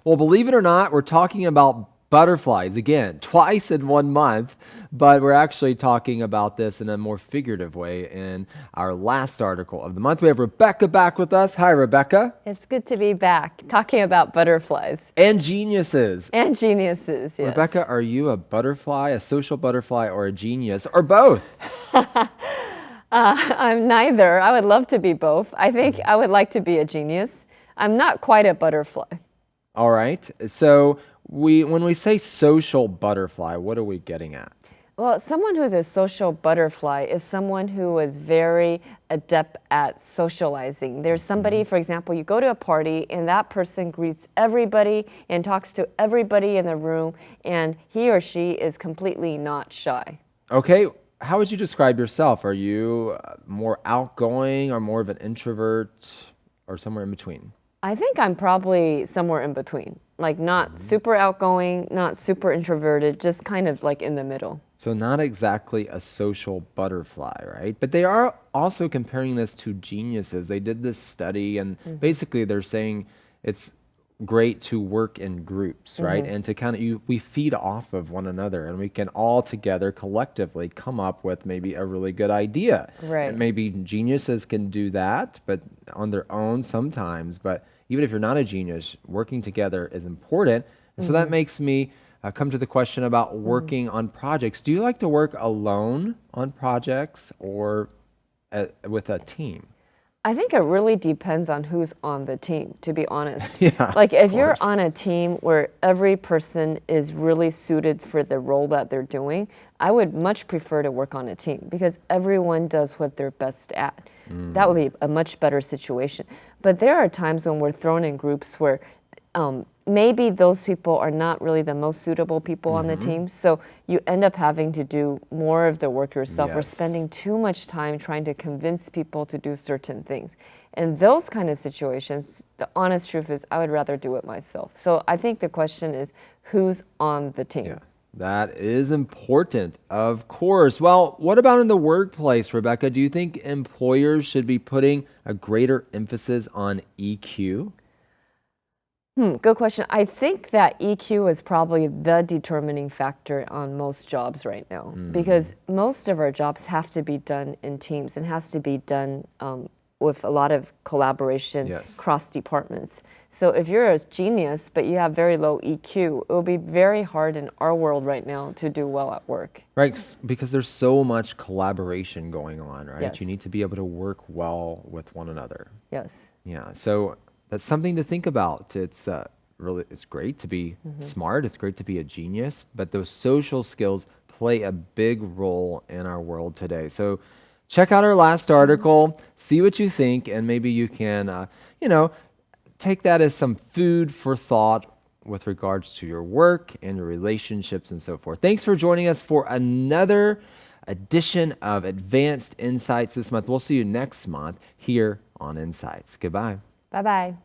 Well, believe it or not, we're talking about butterflies again, twice in 1 month, but we're actually talking about this in a more figurative way in our last article of the month. We have Rebecca back with us. Hi, Rebecca. It's good to be back, talking about butterflies. And geniuses. And geniuses, yes. Rebecca, are you a butterfly, a social butterfly, or a genius, or both? I'm neither. I would love to be both. I think I would like to be a genius. I'm not quite a butterfly. All right. So when we say social butterfly, what are we getting at? Well, someone who's a social butterfly is someone who is very adept at socializing. There's somebody, for example, you go to a party and that person greets everybody and talks to everybody in the room, and he or she is completely not shy. Okay. How would you describe yourself? Are you more outgoing or more of an introvert or somewhere in between? I think I'm probably somewhere in between, like not super outgoing, not super introverted, just kind of like in the middle. So not exactly a social butterfly, right? But they are also comparing this to geniuses. They did this study, and basically they're saying it's great to work in groups, right? And to we feed off of one another, and we can all together collectively come up with maybe a really good idea. Right. And maybe geniuses can do that, but on their own sometimes. But even if you're not a genius, working together is important. And so that makes me come to the question about working on projects. Do you like to work alone on projects or with a team? I think it really depends on who's on the team, to be honest. Yeah, like if of you're course. on a team where every person is really suited for the role that they're doing, I would much prefer to work on a team because everyone does what they're best at. That would be a much better situation. But there are times when we're thrown in groups where maybe those people are not really the most suitable people on the team. So you end up having to do more of the work yourself or Yes. spending too much time trying to convince people to do certain things. In those kind of situations, the honest truth is I would rather do it myself. So I think the question is who's on the team? Yeah, that is important, of course. Well, what about in the workplace, Rebecca? Do you think employers should be putting a greater emphasis on EQ? Good question. I think that EQ is probably the determining factor on most jobs right now because most of our jobs have to be done in teams and has to be done with a lot of collaboration Yes. cross departments. So if you're a genius but you have very low EQ, it will be very hard in our world right now to do well at work. Right, because there's so much collaboration going on, right? Yes. You need to be able to work well with one another. Yes. Yeah, so that's something to think about. It's it's great to be smart. It's great to be a genius, but those social skills play a big role in our world today. So check out our last article, see what you think, and maybe you can, take that as some food for thought with regards to your work and your relationships and so forth. Thanks for joining us for another edition of Advanced Insights this month. We'll see you next month here on Insights. Goodbye. Bye-bye.